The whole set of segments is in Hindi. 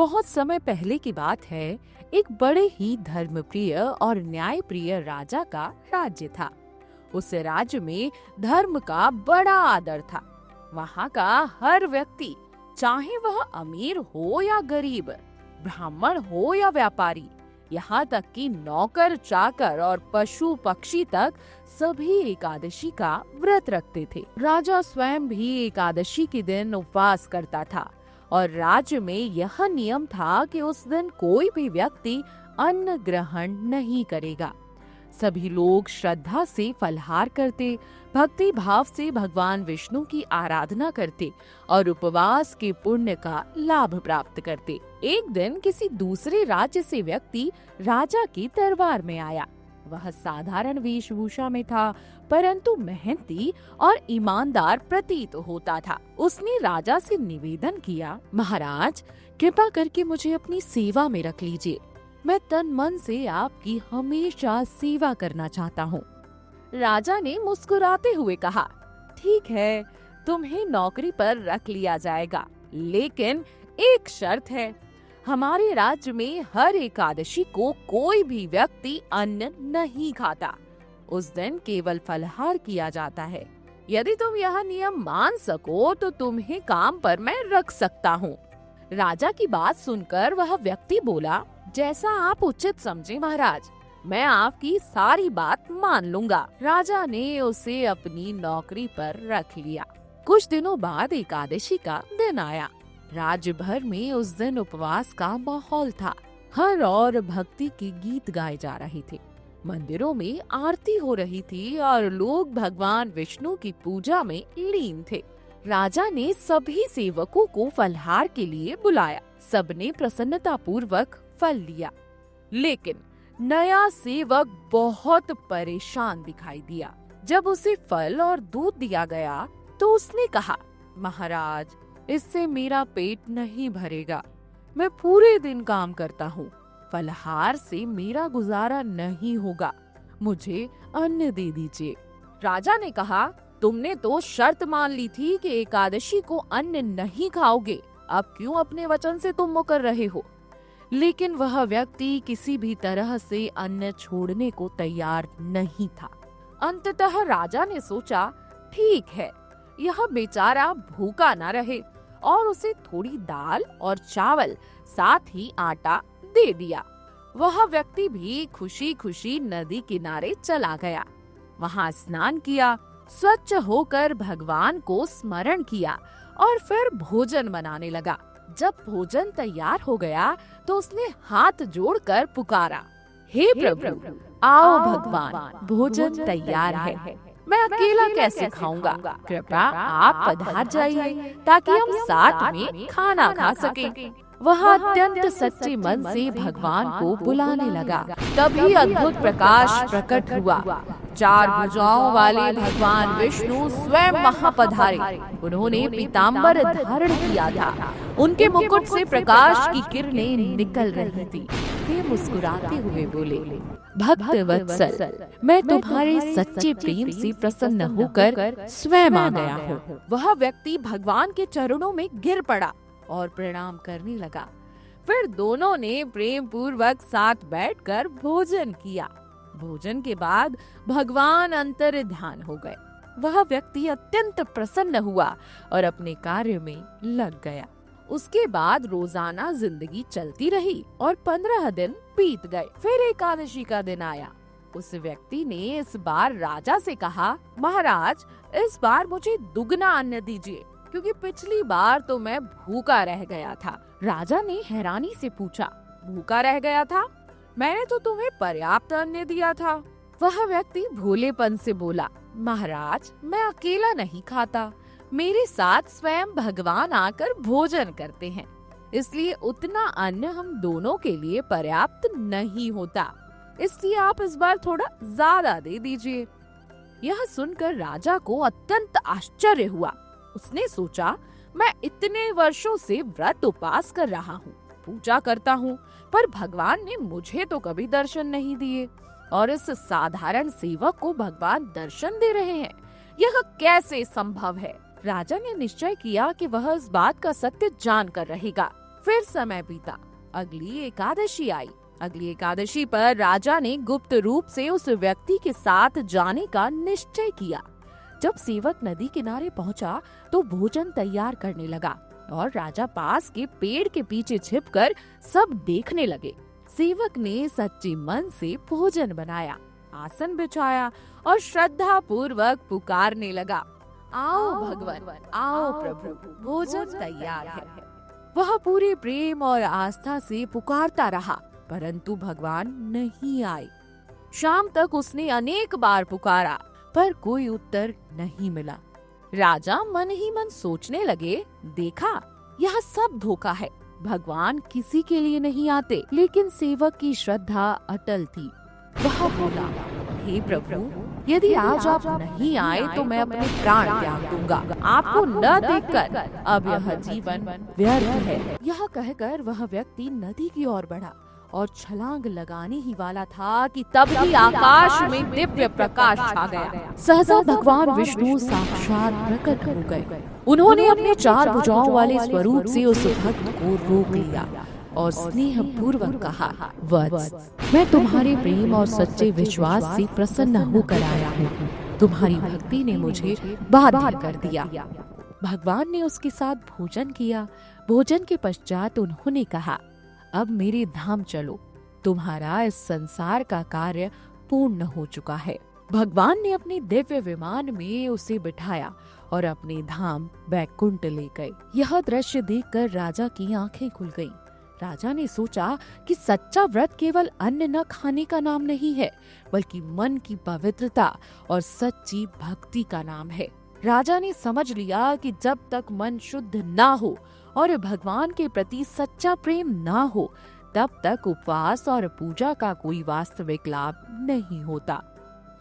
बहुत समय पहले की बात है। एक बड़े ही धर्मप्रिय और न्यायप्रिय राजा का राज्य था। उस राज्य में धर्म का बड़ा आदर था। वहाँ का हर व्यक्ति, चाहे वह अमीर हो या गरीब, ब्राह्मण हो या व्यापारी, यहाँ तक कि नौकर चाकर और पशु पक्षी तक सभी एकादशी का व्रत रखते थे। राजा स्वयं भी एकादशी के दिन उपवास करता था और राज्य में यह नियम था कि उस दिन कोई भी व्यक्ति अन्न ग्रहण नहीं करेगा। सभी लोग श्रद्धा से फलाहार करते, भक्ति भाव से भगवान विष्णु की आराधना करते और उपवास के पुण्य का लाभ प्राप्त करते। एक दिन किसी दूसरे राज्य से व्यक्ति राजा की दरबार में आया। वह साधारण वेशभूषा में था, परंतु मेहनती और ईमानदार प्रतीत होता था। उसने राजा से निवेदन किया, महाराज, कृपा करके मुझे अपनी सेवा में रख लीजिए। मैं तन मन से आपकी हमेशा सेवा करना चाहता हूँ। राजा ने मुस्कुराते हुए कहा, ठीक है, तुम्हें नौकरी पर रख लिया जाएगा, लेकिन एक शर्त है। हमारे राज्य में हर एकादशी को कोई भी व्यक्ति अन्न नहीं खाता। उस दिन केवल फलाहार किया जाता है। यदि तुम यह नियम मान सको तो तुम्हें काम पर मैं रख सकता हूँ। राजा की बात सुनकर वह व्यक्ति बोला, जैसा आप उचित समझे महाराज, मैं आपकी सारी बात मान लूंगा। राजा ने उसे अपनी नौकरी पर रख लिया। कुछ दिनों बाद एकादशी का दिन आया। राज्य भर में उस दिन उपवास का माहौल था। हर और भक्ति के गीत गाए जा रहे थे। मंदिरों में आरती हो रही थी और लोग भगवान विष्णु की पूजा में लीन थे। राजा ने सभी सेवकों को फलाहार के लिए बुलाया। सबने प्रसन्नता पूर्वक फल लिया, लेकिन नया सेवक बहुत परेशान दिखाई दिया। जब उसे फल और दूध दिया गया तो उसने कहा, महाराज, इससे मेरा पेट नहीं भरेगा। मैं पूरे दिन काम करता हूँ, फलाहार से मेरा गुजारा नहीं होगा। मुझे अन्न दे दीजिए। राजा ने कहा, तुमने तो शर्त मान ली थी कि एकादशी को अन्न नहीं खाओगे। अब क्यों अपने वचन से तुम मुकर रहे हो? लेकिन वह व्यक्ति किसी भी तरह से अन्न छोड़ने को तैयार नहीं था। अंततः राजा ने सोचा, ठीक है, यह बेचारा भूखा न रहे, और उसे थोड़ी दाल और चावल साथ ही आटा दे दिया। वह व्यक्ति भी खुशी खुशी नदी किनारे चला गया। वहां स्नान किया, स्वच्छ होकर भगवान को स्मरण किया और फिर भोजन बनाने लगा। जब भोजन तैयार हो गया तो उसने हाथ जोड़कर पुकारा, हे प्रभु, आओ भगवान, भोजन तैयार है। मैं अकेला कैसे खाऊंगा? कृपया आप पधार जाइए ताकि हम साथ में खाना खा सकें। वह अत्यंत सच्चे मन से भगवान को बुलाने लगा। तभी अद्भुत प्रकाश प्रकट हुआ। 4 भुजाओं वाले भगवान विष्णु स्वयं वहां पधारे। उन्होंने पीताम्बर धारण किया था। उनके मुकुट से प्रकाश की किरणें निकल रही थी। वे मुस्कुराते हुए बोले, भक्त वत्सल, मैं तुम्हारे सच्चे प्रेम से प्रसन्न होकर स्वयं आ गया हूँ। वह व्यक्ति भगवान के चरणों में गिर पड़ा और प्रणाम करने लगा। फिर दोनों ने प्रेम पूर्वक साथ बैठकर भोजन किया। भोजन के बाद भगवान अंतर्ध्यान हो गए। वह व्यक्ति अत्यंत प्रसन्न हुआ और अपने कार्य में लग गया। उसके बाद रोजाना जिंदगी चलती रही और 15 दिन बीत गए। फिर एकादशी का दिन आया। उस व्यक्ति ने इस बार राजा से कहा, महाराज, इस बार मुझे दुगना अन्न दीजिए, क्योंकि पिछली बार तो मैं भूखा रह गया था। राजा ने हैरानी से पूछा, भूखा रह गया था? मैंने तो तुम्हें पर्याप्त अन्न दिया था। वह व्यक्ति भोलेपन से बोला, महाराज, मैं अकेला नहीं खाता, मेरे साथ स्वयं भगवान आकर भोजन करते हैं, इसलिए उतना अन्न हम दोनों के लिए पर्याप्त नहीं होता। इसलिए आप इस बार थोड़ा ज्यादा दे दीजिए। यह सुनकर राजा को अत्यंत आश्चर्य हुआ। उसने सोचा, मैं इतने वर्षों से व्रत उपवास कर रहा हूँ, पूजा करता हूँ, पर भगवान ने मुझे तो कभी दर्शन नहीं दिए, और इस साधारण सेवक को भगवान दर्शन दे रहे हैं। यह कैसे संभव है? राजा ने निश्चय किया कि वह इस बात का सत्य जान कर रहेगा। फिर समय बीता, अगली एकादशी आई। अगली एकादशी पर राजा ने गुप्त रूप से उस व्यक्ति के साथ जाने का निश्चय किया। जब सेवक नदी किनारे पहुंचा तो भोजन तैयार करने लगा और राजा पास के पेड़ के पीछे छिपकर सब देखने लगे। सेवक ने सच्चे मन से भोजन बनाया, आसन बिछाया और श्रद्धा पूर्वक पुकारने लगा, आओ भगवान, आओ प्रभु, भोजन तैयार है। वह पूरे प्रेम और आस्था से पुकारता रहा, परंतु भगवान नहीं आए। शाम तक उसने अनेक बार पुकारा, पर कोई उत्तर नहीं मिला। राजा मन ही मन सोचने लगे, देखा, यह सब धोखा है। भगवान किसी के लिए नहीं आते। लेकिन सेवक की श्रद्धा अटल थी। वह बोला, हे प्रभु, यदि आज आप नहीं आए तो मैं अपने प्राण त्याग दूंगा। आपको न देखकर अब यह जीवन व्यर्थ है। यह कहकर वह व्यक्ति नदी की ओर बढ़ा और छलांग लगाने ही वाला था कि तभी आकाश में दिव्य प्रकाश छा गया। सहसा भगवान विष्णु साक्षात प्रकट हो गए। उन्होंने अपने 4 भुजाओं वाले स्वरूप से उस भक्त को रोक लिया और स्नेह पूर्वक कहा, वत्स, मैं तुम्हारे प्रेम और सच्चे विश्वास से प्रसन्न होकर आया हूँ। तुम्हारी भक्ति ने मुझे बाध्य कर दिया। भगवान ने उसके साथ भोजन किया। भोजन के पश्चात उन्होंने कहा, अब मेरे धाम चलो, तुम्हारा इस संसार का कार्य पूर्ण हो चुका है। भगवान ने अपने दिव्य विमान में उसे बिठाया और अपने धाम बैकुंठ ले गए। यह दृश्य देखकर राजा की आंखें खुल गईं। राजा ने सोचा कि सच्चा व्रत केवल अन्न न खाने का नाम नहीं है, बल्कि मन की पवित्रता और सच्ची भक्ति का नाम है। राजा ने समझ लिया कि जब तक मन शुद्ध ना हो और भगवान के प्रति सच्चा प्रेम ना हो, तब तक उपवास और पूजा का कोई वास्तविक लाभ नहीं होता।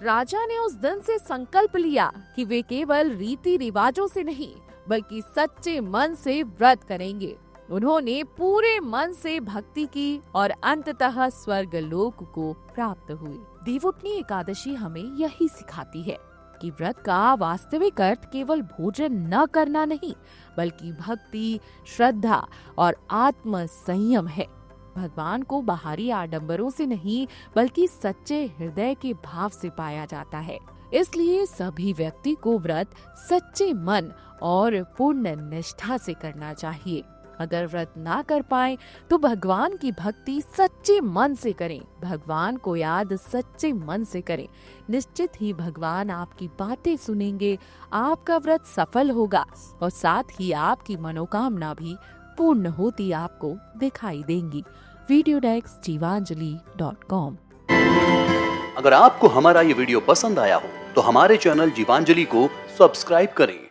राजा ने उस दिन से संकल्प लिया कि वे केवल रीति रिवाजों से नहीं, बल्कि सच्चे मन से व्रत करेंगे। उन्होंने पूरे मन से भक्ति की और अंततः स्वर्ग लोक को प्राप्त हुए। देवउठनी एकादशी हमें यही सिखाती है कि व्रत का वास्तविक अर्थ केवल भोजन न करना नहीं, बल्कि भक्ति, श्रद्धा और आत्म संयम है। भगवान को बाहरी आडंबरों से नहीं, बल्कि सच्चे हृदय के भाव से पाया जाता है। इसलिए सभी व्यक्ति को व्रत सच्चे मन और पूर्ण निष्ठा से करना चाहिए। अगर व्रत ना कर पाए तो भगवान की भक्ति सच्चे मन से करें, भगवान को याद सच्चे मन से करें। निश्चित ही भगवान आपकी बातें सुनेंगे, आपका व्रत सफल होगा और साथ ही आपकी मनोकामना भी पूर्ण होती आपको दिखाई देंगी। वीडियो डेस्क जीवांजलि.com। अगर आपको हमारा ये वीडियो पसंद आया हो तो हमारे चैनल जीवांजलि को सब्सक्राइब करें